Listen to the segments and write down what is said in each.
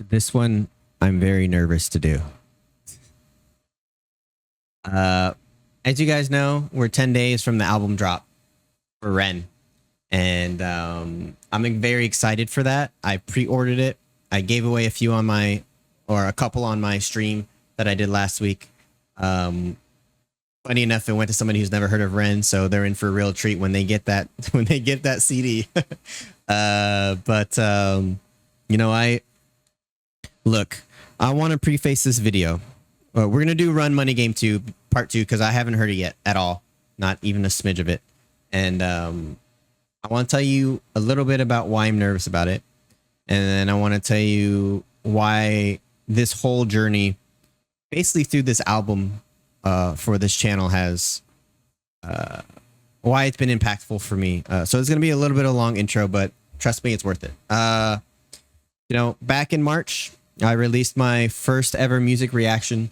This one I'm very nervous to do. Uh, as you guys know, we're 10 days from the album drop for Ren. And I'm very excited for that. I pre-ordered it. I gave away a couple on my stream that I did last week. Funny enough, it went to somebody who's never heard of Ren, so they're in for a real treat when they get that CD. I want to preface this video. We're gonna do Run Money Game 2 Part 2 because I haven't heard it yet at all, not even a smidge of it, and I want to tell you a little bit about why I'm nervous about it, and then I want to tell you why this whole journey, basically through this album, for this channel has, why it's been impactful for me. So it's gonna be a little bit of a long intro, but trust me, it's worth it. Back in March, I released my first ever music reaction,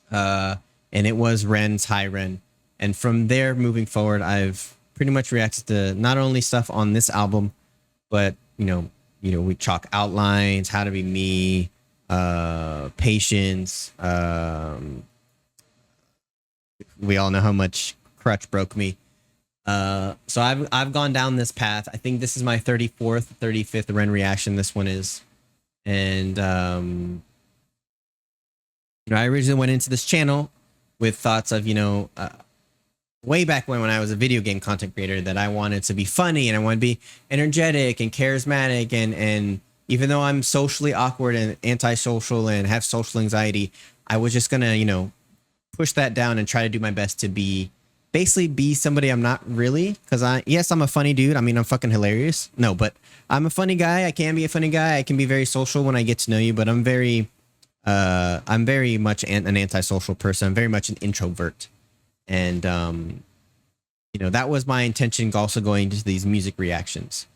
and it was Ren's Hi Ren. And from there, moving forward, I've pretty much reacted to not only stuff on this album, but we chalk outlines, How to Be Me, Patience. We all know how much Crutch broke me. So I've gone down this path. I think this is my 34th, 35th Ren reaction. This one is. And I originally went into this channel with thoughts of way back when I was a video game content creator, that I wanted to be funny and I want to be energetic and charismatic, and even though I'm socially awkward and antisocial and have social anxiety, I was just gonna push that down and try to do my best to be somebody I'm not really, because I'm a funny dude. I mean, I'm fucking hilarious. No, but I'm a funny guy. I can be a funny guy. I can be very social when I get to know you, but I'm very much an antisocial person. I'm very much an introvert. And, that was my intention also going to these music reactions.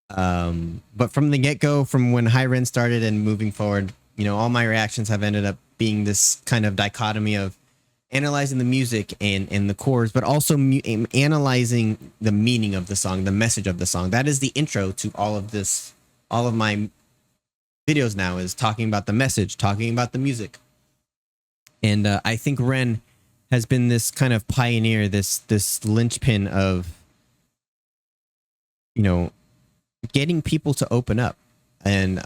But from the get-go, from when Hi Ren started and moving forward, all my reactions have ended up being this kind of dichotomy of analyzing the music and the chords, but also analyzing the meaning of the song, the message of the song. That is the intro to all of this. All of my videos now is talking about the message, talking about the music. And I think Ren has been this kind of pioneer, this linchpin of, getting people to open up. And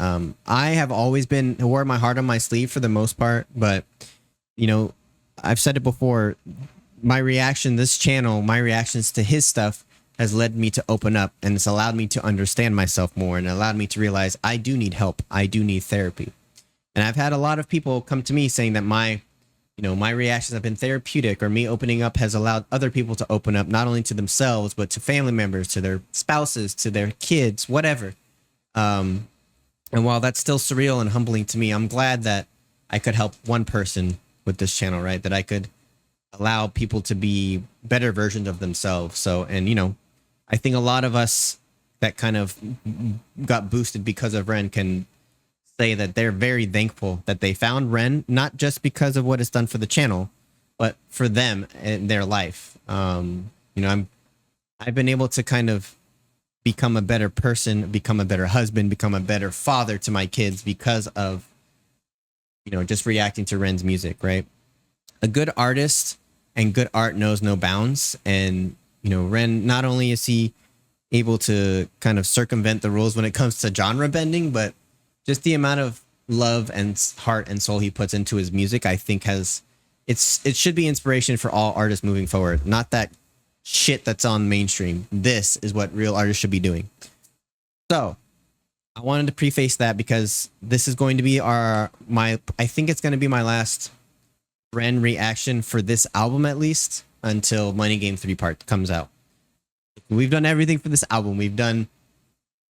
I have always wore my heart on my sleeve for the most part, but I've said it before, my reactions to his stuff has led me to open up, and it's allowed me to understand myself more, and allowed me to realize I do need help. I do need therapy. And I've had a lot of people come to me saying that my reactions have been therapeutic, or me opening up has allowed other people to open up, not only to themselves, but to family members, to their spouses, to their kids, whatever. And while that's still surreal and humbling to me, I'm glad that I could help one person with this channel, right? That I could allow people to be better versions of themselves. So, and I think a lot of us that kind of got boosted because of Ren can say that they're very thankful that they found Ren, not just because of what it's done for the channel, but for them and their life. I've been able to kind of become a better person, become a better husband, become a better father to my kids because of just reacting to Ren's music, right? A good artist and good art knows no bounds. And, Ren, not only is he able to kind of circumvent the rules when it comes to genre bending, but just the amount of love and heart and soul he puts into his music, I think it should be inspiration for all artists moving forward. Not that shit that's on mainstream. This is what real artists should be doing. So I wanted to preface that because this is going to be I think it's going to be my last Ren reaction for this album, at least until Money Game 3 Part comes out. We've done everything for this album. We've done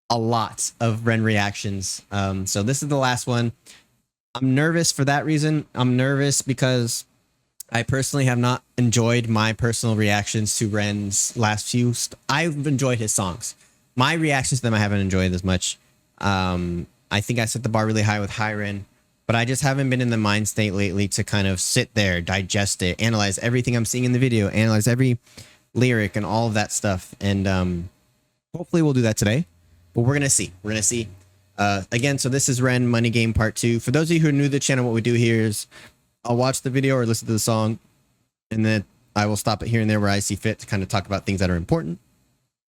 a lot of Ren reactions. So this is the last one. I'm nervous for that reason. I'm nervous because I personally have not enjoyed my personal reactions to Ren's last few. I've enjoyed his songs. My reactions to them I haven't enjoyed as much. I think I set the bar really high with Hi Ren, but I just haven't been in the mind state lately to kind of sit there, digest it, analyze everything I'm seeing in the video, analyze every lyric and all of that stuff. And hopefully we'll do that today, but we're going to see. We're going to see. Again, so this is Ren Money Game Part 2. For those of you who are new to the channel, what we do here is I'll watch the video or listen to the song, and then I will stop it here and there where I see fit to kind of talk about things that are important.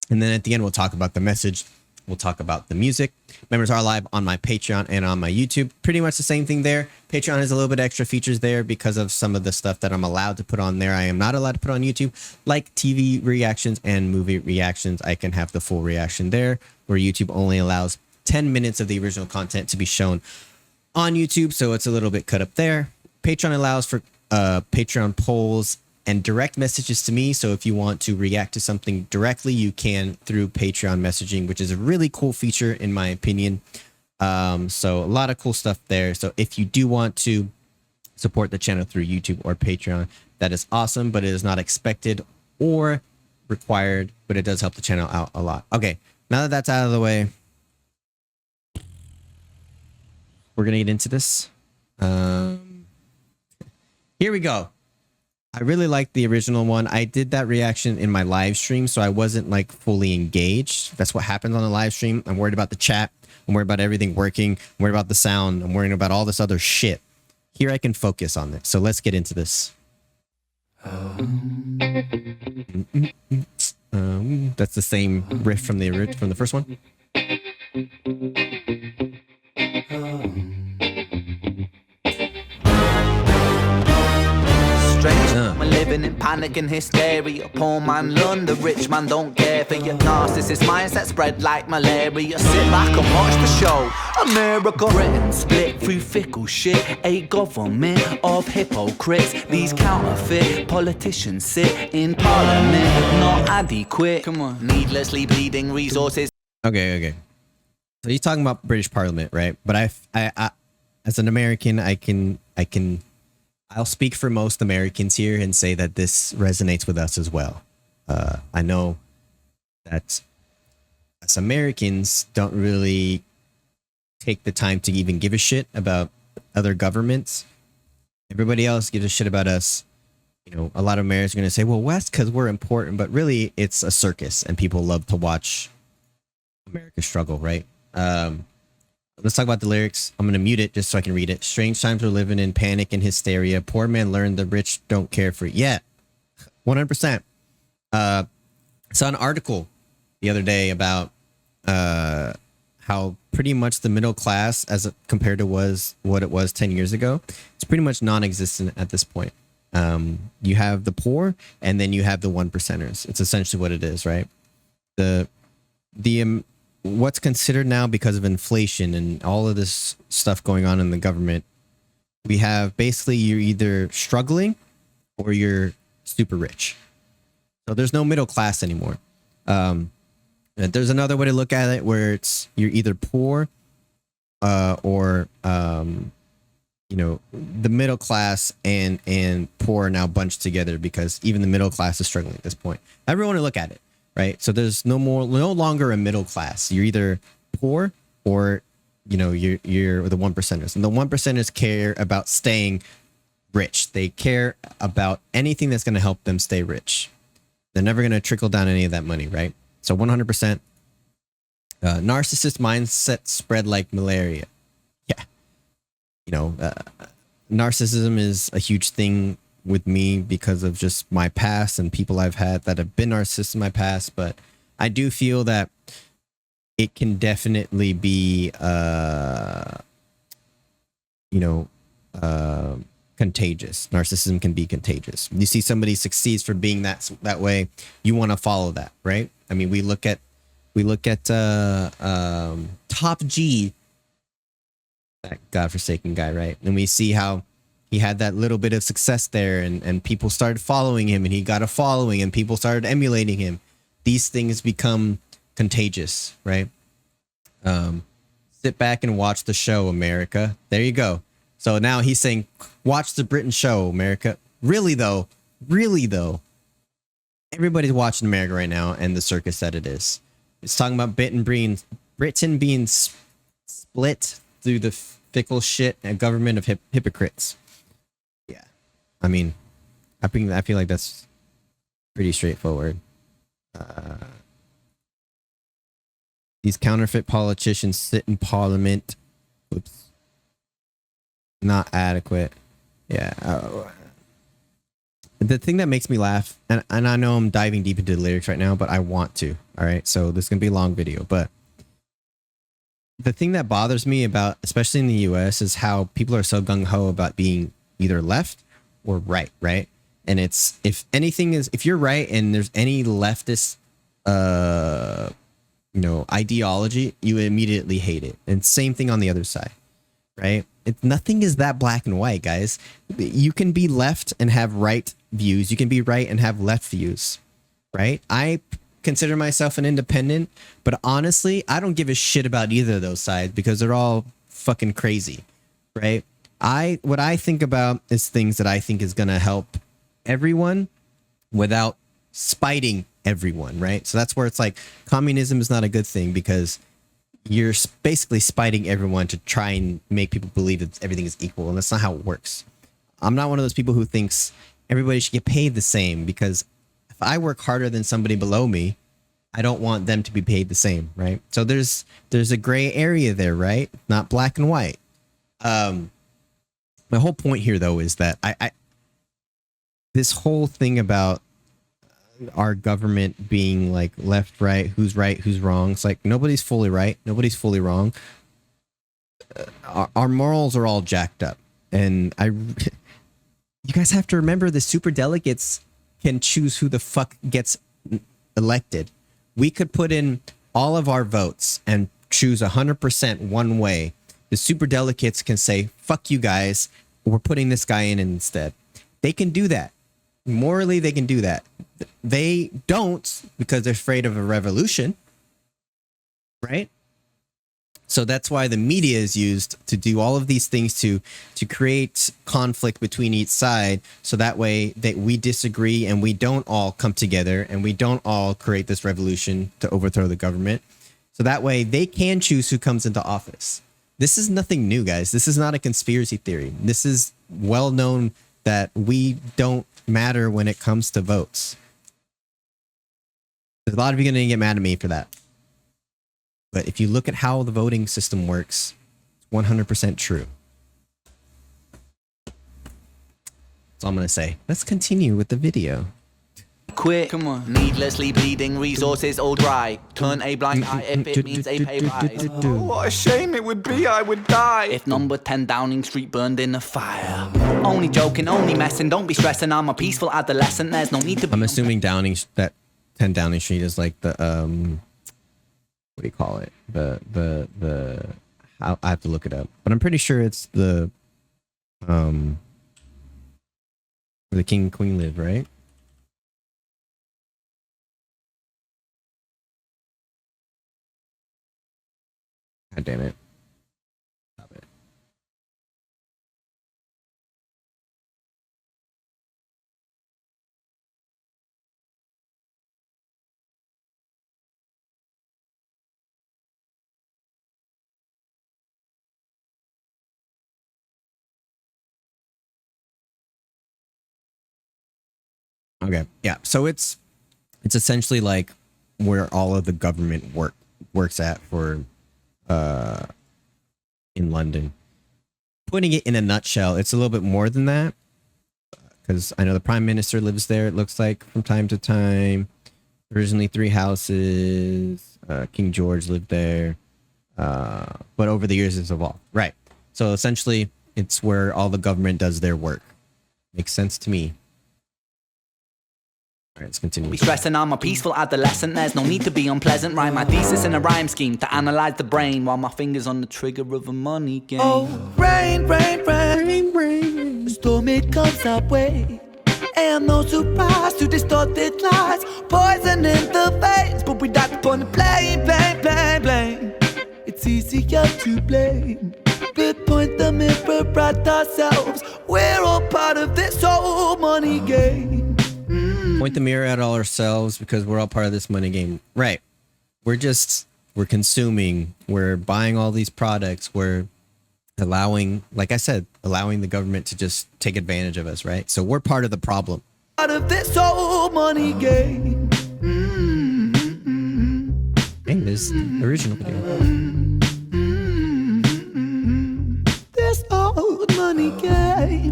And then at the end, we'll talk about the message. We'll talk about the music. Members are live on my Patreon and on my YouTube. Pretty much the same thing there. Patreon has a little bit extra features there because of some of the stuff that I'm allowed to put on there. I am not allowed to put on YouTube, like TV reactions and movie reactions. I can have the full reaction there, where YouTube only allows 10 minutes of the original content to be shown on YouTube. So it's a little bit cut up there. Patreon allows for Patreon polls and direct messages to me. So if you want to react to something directly, you can through Patreon messaging, which is a really cool feature in my opinion. So a lot of cool stuff there. So if you do want to support the channel through YouTube or Patreon, that is awesome, but it is not expected or required, but it does help the channel out a lot. Okay, now that that's out of the way, we're going to get into this. Here we go. I really liked the original one. I did that reaction in my live stream, so I wasn't like fully engaged. That's what happens on the live stream. I'm worried about the chat. I'm worried about everything working. I'm worried about the sound. I'm worrying about all this other shit. Here I can focus on this. So let's get into this. That's the same riff from the first one. I'm living in panic and hysteria. Poor man learn, the rich man don't care for your narcissist mindset spread like malaria. Sit back and watch the show. America, Britain split through fickle shit. A government of hypocrites. These counterfeit politicians sit in parliament, not adequate. Come on, needlessly bleeding resources. Okay. So he's talking about British Parliament, right? But I as an American, I'll speak for most Americans here and say that this resonates with us as well. I know that us Americans don't really take the time to even give a shit about other governments. Everybody else gives a shit about us. You know, a lot of Americans are going to say, well, West, because we're important, but really it's a circus and people love to watch America struggle, right? Let's talk about the lyrics. I'm going to mute it just so I can read it. Strange times we're living in, panic and hysteria. Poor man learned the rich don't care for it. Yeah, 100%. Saw an article the other day about how pretty much the middle class, as compared to what it was 10 years ago, it's pretty much non-existent at this point. You have the poor, and then you have the 1%ers. It's essentially what it is, right? What's considered now, because of inflation and all of this stuff going on in the government, we have basically you're either struggling or you're super rich. So there's no middle class anymore. There's another way to look at it where it's you're either poor or you know, the middle class and poor are now bunched together because even the middle class is struggling at this point. Everyone to look at it. Right. So there's no longer a middle class. You're either poor or, you know, you're the 1%ers, and the 1%ers care about staying rich. They care about anything that's going to help them stay rich. They're never going to trickle down any of that money. Right. So 100% narcissist mindset spread like malaria. Yeah. You know, narcissism is a huge thing with me because of just my past and people I've had that have been narcissists in my past. But I do feel that it can definitely be, contagious. Narcissism can be contagious. You see somebody succeeds for being that way, you want to follow that, right? I mean, we look at Top G, that godforsaken guy, right? And we see how he had that little bit of success there, and people started following him, and he got a following, and people started emulating him. These things become contagious, right? Sit back and watch the show, America. There you go. So now he's saying, watch the Britain show, America. Really though, everybody's watching America right now and the circus that it is. It's talking about Britain being split through the fickle shit and government of hypocrites. Yeah, I mean, I feel like that's pretty straightforward. These counterfeit politicians sit in parliament. Oops. Not adequate. Yeah. The thing that makes me laugh, and I know I'm diving deep into the lyrics right now, but I want to. All right. So this is going to be a long video. But the thing that bothers me about, especially in the US, is how people are so gung-ho about being either left or right, right? And it's, if you're right and there's any leftist, ideology, you immediately hate it. And same thing on the other side, right? Nothing is that black and white, guys. You can be left and have right views. You can be right and have left views, right? I consider myself an independent, but honestly, I don't give a shit about either of those sides because they're all fucking crazy, right? What I think about is things that I think is going to help everyone without spiting everyone, right? So that's where it's like communism is not a good thing because you're basically spiting everyone to try and make people believe that everything is equal, and that's not how it works. I'm not one of those people who thinks everybody should get paid the same, because if I work harder than somebody below me, I don't want them to be paid the same, right? So there's a gray area there, right? Not black and white. My whole point here, though, is that I this whole thing about our government being like left, right, who's wrong. It's like nobody's fully right, nobody's fully wrong. Our morals are all jacked up, and you guys have to remember the super delegates can choose who the fuck gets elected. We could put in all of our votes and choose 100% one way. The super delegates can say, fuck you guys, we're putting this guy in instead. They can do that. Morally, they can do that. They don't because they're afraid of a revolution, right? So that's why the media is used to do all of these things to create conflict between each side. So that way that we disagree and we don't all come together and we don't all create this revolution to overthrow the government. So that way they can choose who comes into office. This is nothing new, guys. This is not a conspiracy theory. This is well known that we don't matter when it comes to votes. There's a lot of you going to get mad at me for that. But if you look at how the voting system works, it's 100% true. That's all I'm going to say. Let's continue with the video. Quit. Come on. Needlessly bleeding resources all dry. Turn a blind eye if it means a pay rise. Oh, what a shame it would be, I would die if number 10 Downing Street burned in a fire. Only joking, only messing, don't be stressing. I'm a peaceful adolescent, there's no need to be. I'm assuming that 10 Downing Street is like the what do you call it? I have to look it up, but I'm pretty sure it's the where the king and queen live, right? God damn it. Stop it. Okay. Yeah. So it's essentially like where all of the government works at for in London. Putting it in a nutshell, it's a little bit more than that, because I know the prime minister lives there, it looks like, from time to time. Originally 3 houses. King George lived there. But over the years it's evolved. Right. So essentially it's where all the government does their work. Makes sense to me. Alright, let's continue. Be stressing, I'm a peaceful adolescent, there's no need to be unpleasant. Write my thesis in a rhyme scheme to analyze the brain while my fingers on the trigger of a money game. Oh, rain, rain, rain, rain, rain. The storm, it comes our way. And no surprise to distorted lies. Poison in the veins, but we die upon the blame, blame, blame, blame. It's easier to blame. But point the mirror at ourselves. We're all part of this whole money game. Point the mirror at all ourselves because we're all part of this money game. Right. We're consuming, we're buying all these products, we're allowing, like I said, allowing the government to just take advantage of us, right? So we're part of the problem. Part of this whole money game. Hey, his original video. This old money game.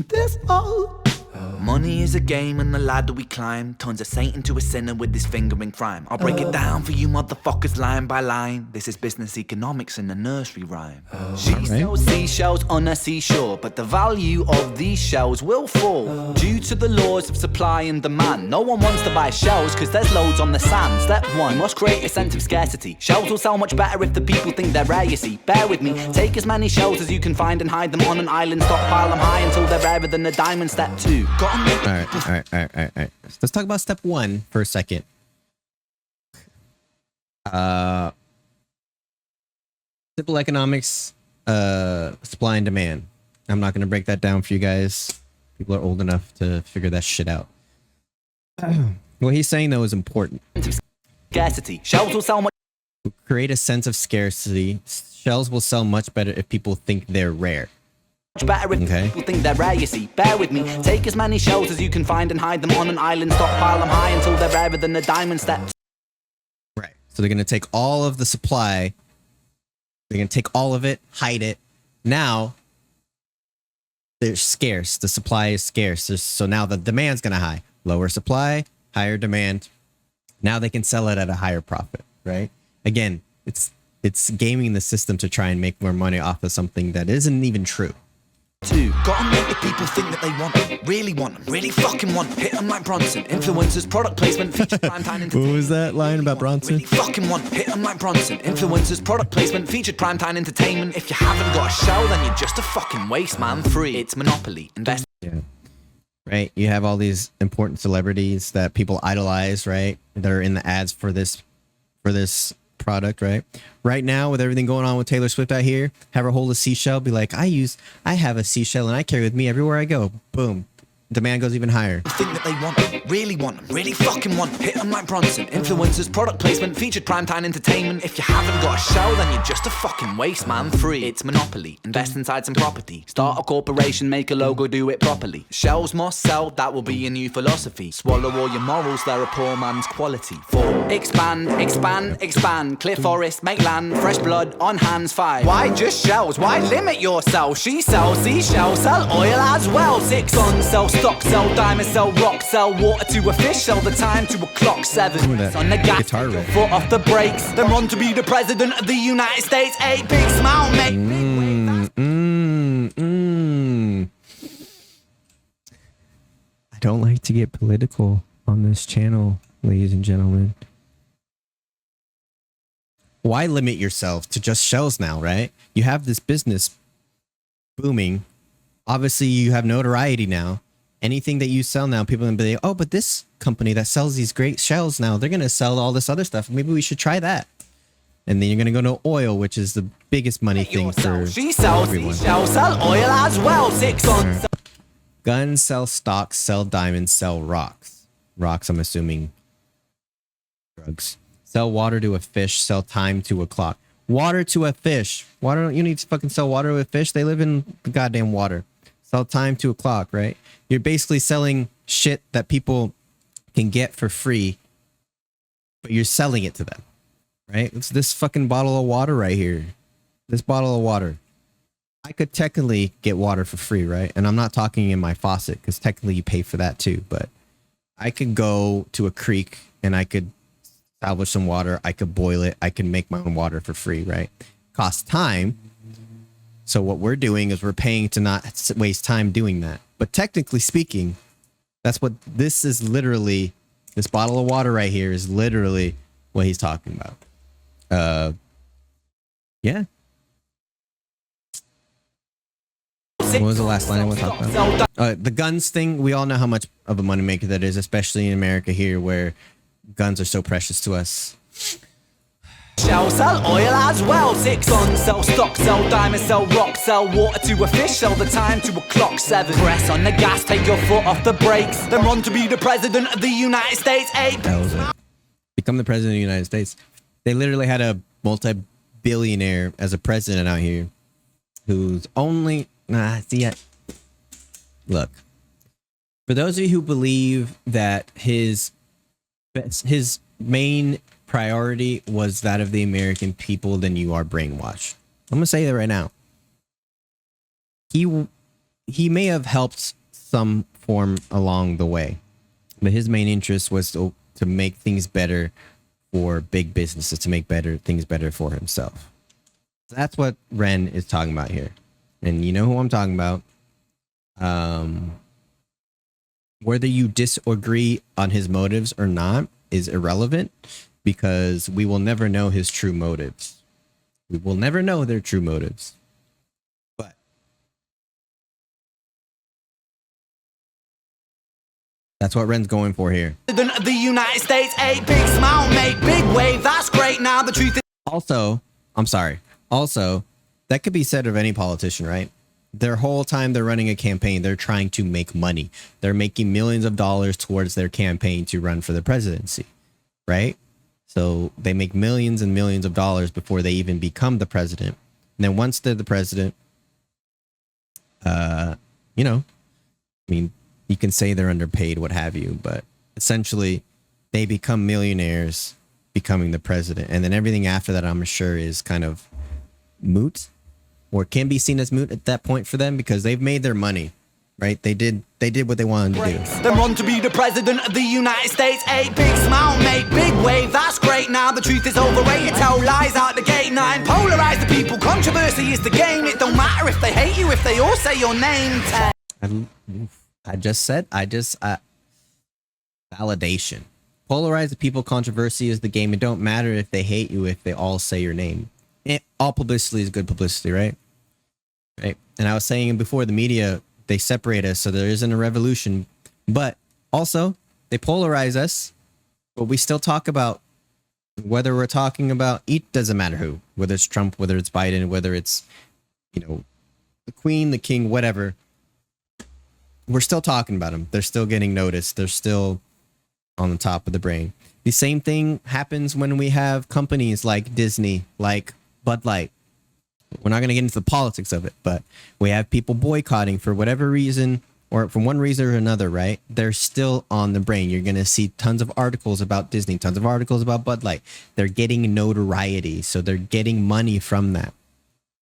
This old money is a game and the ladder we climb turns a saint into a sinner with his finger in crime. I'll break it down for you motherfuckers line by line. This is business economics in a nursery rhyme. She sells seashells on a seashore, but the value of these shells will fall due to the laws of supply and demand. No one wants to buy shells because there's loads on the sand. Step one, must create a sense of scarcity. Shells will sell much better if the people think they're rare, you see. Bear with me, take as many shells as you can find and hide them on an island. Stockpile them high until they're rarer than a diamond. Step two, all right. Let's talk about step one for a second. Simple economics, supply and demand. I'm not going to break that down for you guys. People are old enough to figure that shit out. What he's saying, though, is important. Scarcity. Shells will sell much. Create a sense of scarcity. Shells will sell much better if people think they're rare. Much better if people think they're rare, you see. Bear with me, take as many shells as you can find and hide them on an island. Stockpile them high until they're rarer than a diamond. Step. Right. So they're going to take all of the supply. They're going to take all of it, hide it. Now, they're scarce. The supply is scarce. So now the demand's going to high. Lower supply, higher demand. Now they can sell it at a higher profit, right? Again, it's gaming the system to try and make more money off of something that isn't even true. Two, gotta make the people think that they want them, really fucking want them. Hit them like Bronson. Influencers, product placement, feature prime time entertainment. What was that line about Bronson? Really fucking want them. Hit them like Bronson. Influencers, product placement, featured prime time entertainment. If you haven't got a show, then you're just a fucking waste, man. Free. It's monopoly. Invest. Yeah. Right. You have all these important celebrities that people idolize, right? That are in the ads for this product, right? Right now, with everything going on with Taylor Swift out here, have her hold a seashell, be like, I have a seashell and I carry with me everywhere I go. Boom. Demand goes even higher. Think that they want them, really fucking want them. Hit them like Bronson. Influencers, product placement, featured primetime entertainment. If you haven't got a show, then you're just a fucking waste, man. Free. It's monopoly. Invest inside some property. Start a corporation, make a logo, do it properly. Shells must sell, that will be your new philosophy. Swallow all your morals, they're a poor man's quality. 4. Expand. Clear forest, make land, fresh blood on hands. 5. Why just shells? Why limit yourself? She sells seashells, sell oil as well. 6. On sell stock, sell diamonds, sell rock, sell water to a fish, sell the time to a clock. 7. On the gas, take your foot off the brakes, then run to be the president of the United States. 8. Big smile, make I don't like to get political on this channel, ladies and gentlemen. Why limit yourself to just shells now, right? You have this business booming. Obviously, you have notoriety now. Anything that you sell now, people are going to be like, oh, but this company that sells these great shells now, they're going to sell all this other stuff. Maybe we should try that. And then you're going to go to oil, which is the biggest money thing for she sells everyone. Shells, sell oil as well. 6. On Guns, sell stocks, sell diamonds, sell rocks. Rocks, I'm assuming drugs. Sell water to a fish, sell time to a clock. Water to a fish. Water, you need to fucking sell water to a fish. They live in the goddamn water. Sell time to a clock, right? You're basically selling shit that people can get for free, but you're selling it to them, right? It's this fucking bottle of water right here. This bottle of water. I could technically get water for free, right? And I'm not talking in my faucet because technically you pay for that too, but I could go to a creek and I could salvage some water. I could boil it. I can make my own water for free, right? Costs time. So what we're doing is we're paying to not waste time doing that. But technically speaking, that's what this is literally. This bottle of water right here is literally what he's talking about. Yeah. What was the last line I want to talk about? The guns thing. We all know how much of a moneymaker that is, especially in America here where guns are so precious to us. Shell, sell oil as well. 6. On sell stock, sell diamonds, sell rock, sell water to a fish, sell the time to a clock. 7. Press on the gas, take your foot off the brakes, then run to be the president of the United States. 8. That was it. Become the president of the United States. They literally had a multi-billionaire as a president out here who's only look. For those of you who believe that his main priority was that of the American people, then you are brainwashed. I'm gonna say that right now. He may have helped some form along the way, but his main interest was to make things better for big businesses, to make things better for himself. That's what Ren is talking about here. And you know who I'm talking about. Whether you disagree on his motives or not is irrelevant, because we will never know his true motives. We will never know their true motives. But that's what Ren's going for here. The United States, a big smile, make big wave. That's great. Now the truth is. Also, I'm sorry. Also, that could be said of any politician, right? Their whole time they're running a campaign, they're trying to make money. They're making millions of dollars towards their campaign to run for the presidency, right? So they make millions and millions of dollars before they even become the president. And then once they're the president, you know, I mean, you can say they're underpaid, what have you, but essentially they become millionaires becoming the president. And then everything after that, I'm sure, is kind of moot, or can be seen as moot at that point for them, because they've made their money, right? They did what they wanted to do. Then run to be the president of the United States. A big smile, make big wave. That's great. Now the truth is overrated. Tell lies out the gate. 9 polarize the people. Controversy is the game. It don't matter if they hate you, if they all say your name. Validation. Polarize the people. Controversy is the game. It don't matter if they hate you, if they all say your name. All publicity is good publicity, right? Right. And I was saying before, the media, they separate us, so there isn't a revolution, but also they polarize us, but we still talk about, whether we're talking about, it doesn't matter who, whether it's Trump, whether it's Biden, whether it's, you know, the Queen, the King, whatever. We're still talking about them. They're still getting noticed. They're still on the top of the brain. The same thing happens when we have companies like Disney, like Bud Light. We're not going to get into the politics of it, but we have people boycotting for whatever reason, or for one reason or another, right? They're still on the brain. You're going to see tons of articles about Disney, tons of articles about Bud Light. They're getting notoriety, so they're getting money from that.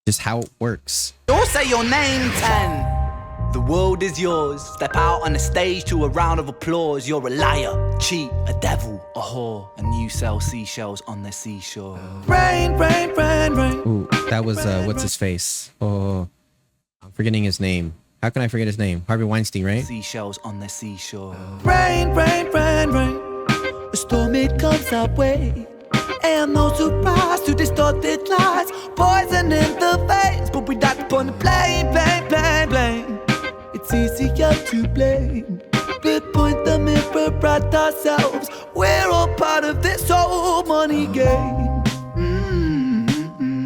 Just how it works. Don't say your name 10. The world is yours. Step out on the stage to a round of applause. You're a liar, cheat, a devil, a whore, and you sell seashells on the seashore. Rain, rain, rain, rain. Ooh, that was what's his face? Oh, I'm forgetting his name. How can I forget his name? Harvey Weinstein, right? Seashells on the seashore. Rain, rain, rain, rain. A storm, it comes our way. And those who rise to distorted lies, poison in the veins, but we die upon the blame, blame, blame, blame. It's easier to blame. We point the mirror at ourselves. We're all part of this whole money game.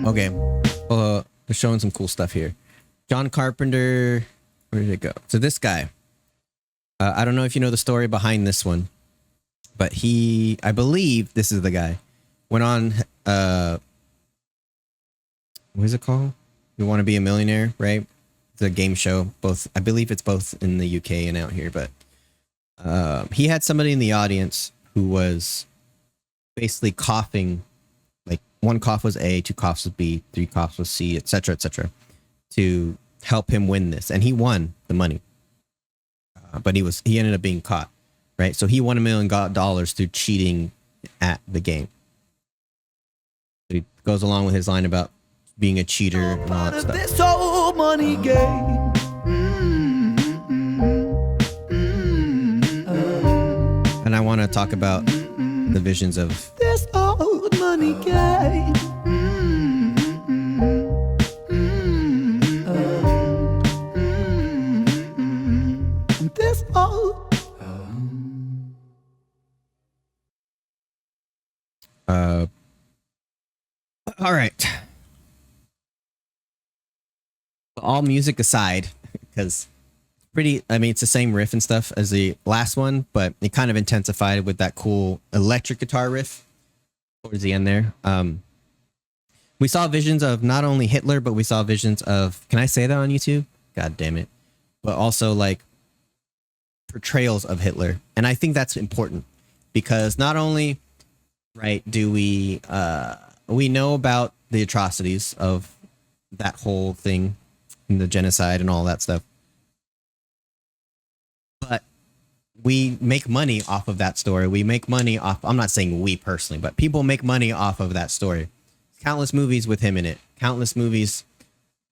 Okay, we're showing some cool stuff here. John Carpenter, where did it go? So this guy, I don't know if you know the story behind this one, but I believe this is the guy, went on, what is it called? You Want to Be a Millionaire, right? It's a game show. I believe it's both in the UK and out here, but he had somebody in the audience who was basically coughing, like one cough was A, 2 coughs was B, 3 coughs was C, etc., to help him win this, and he won the money. But he ended up being caught, right? So he won $1 million through cheating at the game. He goes along with his line about being a cheater and all that stuff. This whole money game. And I want to talk about the visions of this old money game. This old. All right. All music aside, because it's the same riff and stuff as the last one, but it kind of intensified with that cool electric guitar riff towards the end there. We saw visions of not only Hitler, but we saw visions of, can I say that on YouTube? God damn it. But also like portrayals of Hitler, and I think that's important because not only right do we know about the atrocities of that whole thing, and the genocide and all that stuff, but we make money off of that story. We make money off. I'm not saying we personally, but people make money off of that story. Countless movies with him in it. Countless movies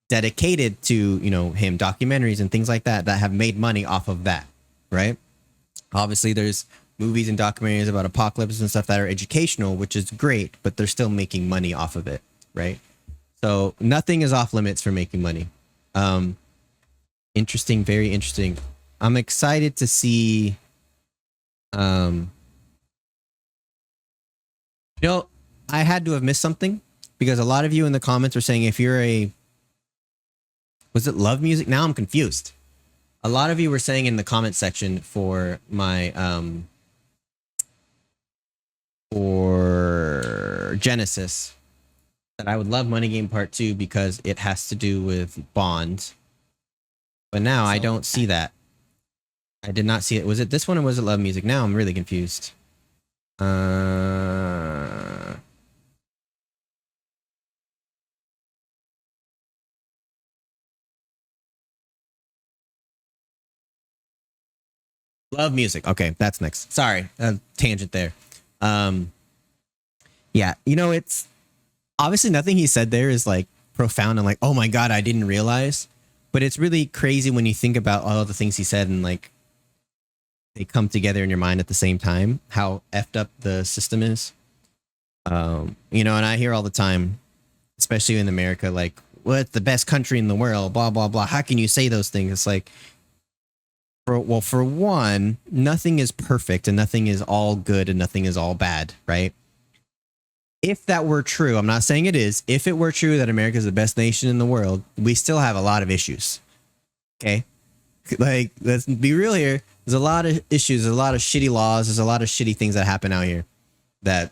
dedicated to him, documentaries and things like that have made money off of that, right? Obviously, there's movies and documentaries about apocalypse and stuff that are educational, which is great, but they're still making money off of it, right? So nothing is off limits for making money. Interesting, very interesting. I'm excited to see. I had to have missed something because a lot of you in the comments are saying if you're was it love music? Now I'm confused. A lot of you were saying in the comment section for my for Genesis that I would love Money Game Part 2 because it has to do with Bond. But now I don't see that. I did not see it. Was it this one or was it love music? Now I'm really confused. Love music. Okay, that's next. Sorry, tangent there. Yeah, it's obviously nothing he said there is like profound and like, oh my god, I didn't realize. But it's really crazy when you think about all the things he said and like they come together in your mind at the same time. How effed up the system is. And I hear all the time, especially in America, like, well, it's the best country in the world, blah blah blah. How can you say those things? It's like, for one, nothing is perfect and nothing is all good and nothing is all bad, right? If that were true, I'm not saying it is. If it were true that America is the best nation in the world, we still have a lot of issues. Okay? Like, let's be real here. There's a lot of issues. There's a lot of shitty laws. There's a lot of shitty things that happen out here that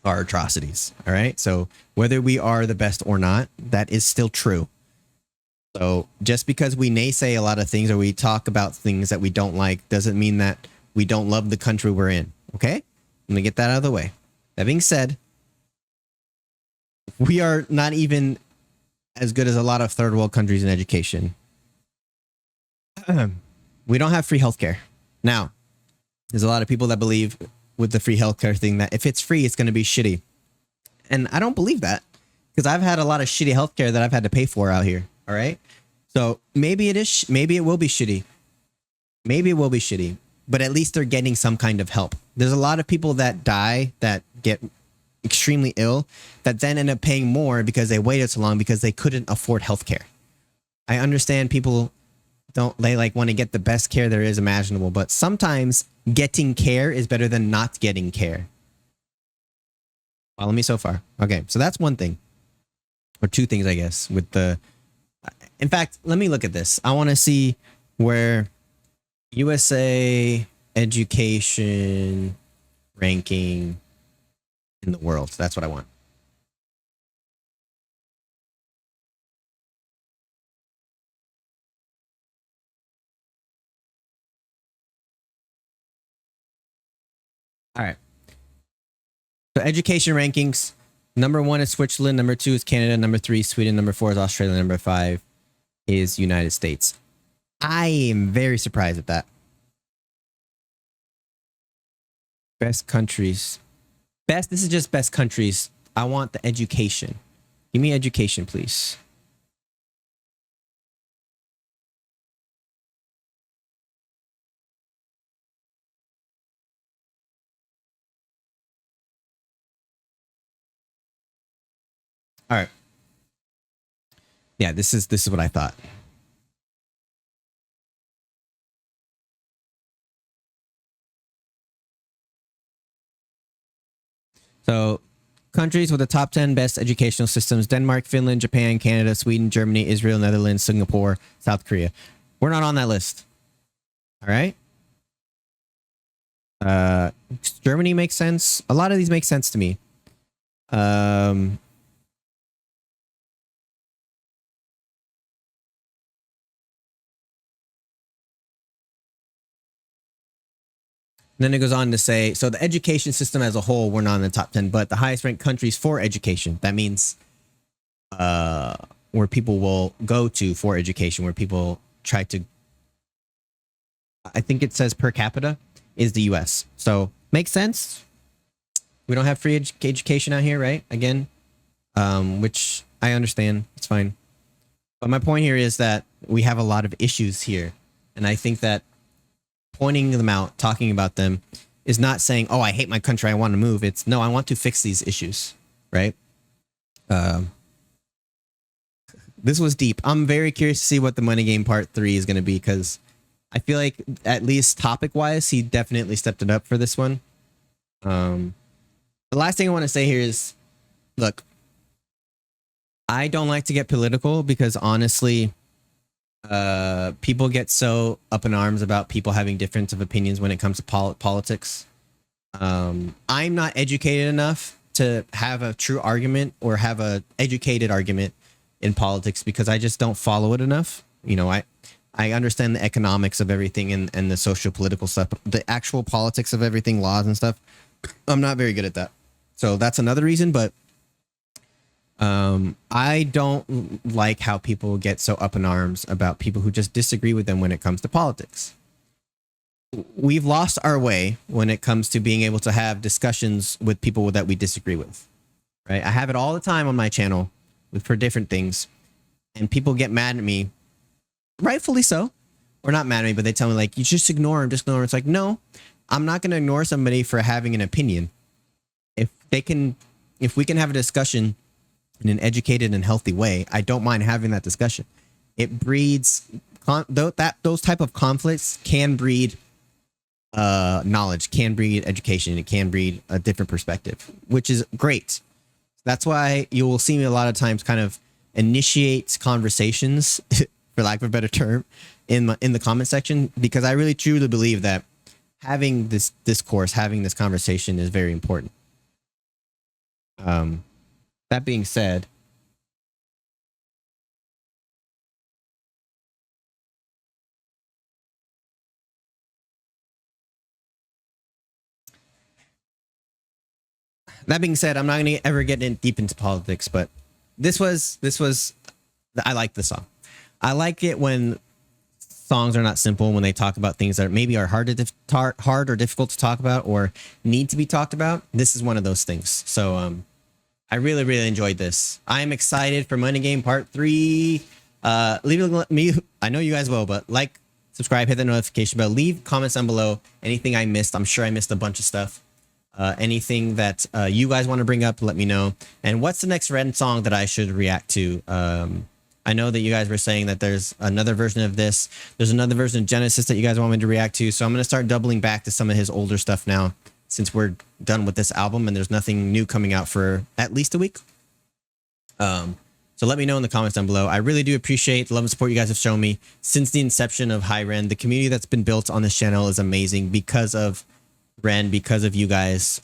are atrocities. All right? So whether we are the best or not, that is still true. So just because we naysay a lot of things or we talk about things that we don't like doesn't mean that we don't love the country we're in. Okay? Let me get that out of the way. That being said, we are not even as good as a lot of third world countries in education. We don't have free healthcare. Now, there's a lot of people that believe with the free healthcare thing that if it's free, it's going to be shitty. And I don't believe that because I've had a lot of shitty healthcare that I've had to pay for out here. All right. So maybe it is. Maybe it will be shitty. Maybe it will be shitty, but at least they're getting some kind of help. There's a lot of people that die that get extremely ill that then end up paying more because they waited so long because they couldn't afford healthcare. I understand people they like want to get the best care there is imaginable, but sometimes getting care is better than not getting care. Follow me so far. Okay, so that's one thing. Or two things, I guess, with the... In fact, let me look at this. I want to see where USA education ranking in the world. That's what I want. All right. So education rankings. Number 1 is Switzerland. Number 2 is Canada. Number 3 is Sweden. Number 4 is Australia. Number 5 is United States. I am very surprised at that. Best countries. Best. This is just best countries. I want the education. Give me education, please. All right. Yeah, this is what I thought. So, countries with the top 10 best educational systems: Denmark, Finland, Japan, Canada, Sweden, Germany, Israel, Netherlands, Singapore, South Korea. We're not on that list. All right? Germany makes sense. A lot of these make sense to me. then it goes on to say, so the education system as a whole, we're not in the top 10, but the highest ranked countries for education. That means where people will go to for education, where people try to, I think it says per capita, is the US. So makes sense. We don't have free education out here, right? Again, which I understand. It's fine. But my point here is that we have a lot of issues here. And I think that pointing them out, talking about them, is not saying, oh, I hate my country, I want to move. It's, no, I want to fix these issues, right? This was deep. I'm very curious to see what the Money Game Part 3 is going to be, because I feel like, at least topic-wise, he definitely stepped it up for this one. The last thing I want to say here is, look, I don't like to get political because, honestly, people get so up in arms about people having difference of opinions when it comes to politics. I'm not educated enough to have a true argument or have a educated argument in politics because I just don't follow it enough. You know, I understand the economics of everything and the social political stuff, but the actual politics of everything, laws and stuff, I'm not very good at that. So that's another reason, but I don't like how people get so up in arms about people who just disagree with them when it comes to politics. We've lost our way when it comes to being able to have discussions with people that we disagree with, right? I have it all the time on my channel for different things, and people get mad at me, rightfully so, or not mad at me, but they tell me like, you just ignore him, just ignore him. It's like, no, I'm not going to ignore somebody for having an opinion. If we can have a discussion in an educated and healthy way, I don't mind having that discussion. It breeds those type of conflicts can breed knowledge, can breed education, it can breed a different perspective, which is great. That's why you will see me a lot of times kind of initiate conversations, for lack of a better term, in the comment section, because I really truly believe that having this discourse, having this conversation is very important. That being said, I'm not going to ever get in deep into politics, but this was, I like the song. I like it when songs are not simple, when they talk about things that maybe are hard or difficult to talk about or need to be talked about. This is one of those things. So, I really, really enjoyed this. I am excited for Money Game Part 3. Leave me, I know you guys will, but like, subscribe, hit the notification bell, leave comments down below. Anything I missed, I'm sure I missed a bunch of stuff. Anything that you guys want to bring up, let me know. And what's the next Ren song that I should react to? I know that you guys were saying that there's another version of this. There's another version of Genesis that you guys want me to react to. So I'm going to start doubling back to some of his older stuff now, since we're done with this album and there's nothing new coming out for at least a week. So let me know in the comments down below. I really do appreciate the love and support you guys have shown me since the inception of High Ren. The community that's been built on this channel is amazing because of Ren, because of you guys.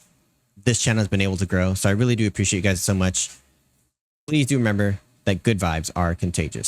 This channel has been able to grow. So I really do appreciate you guys so much. Please do remember that good vibes are contagious.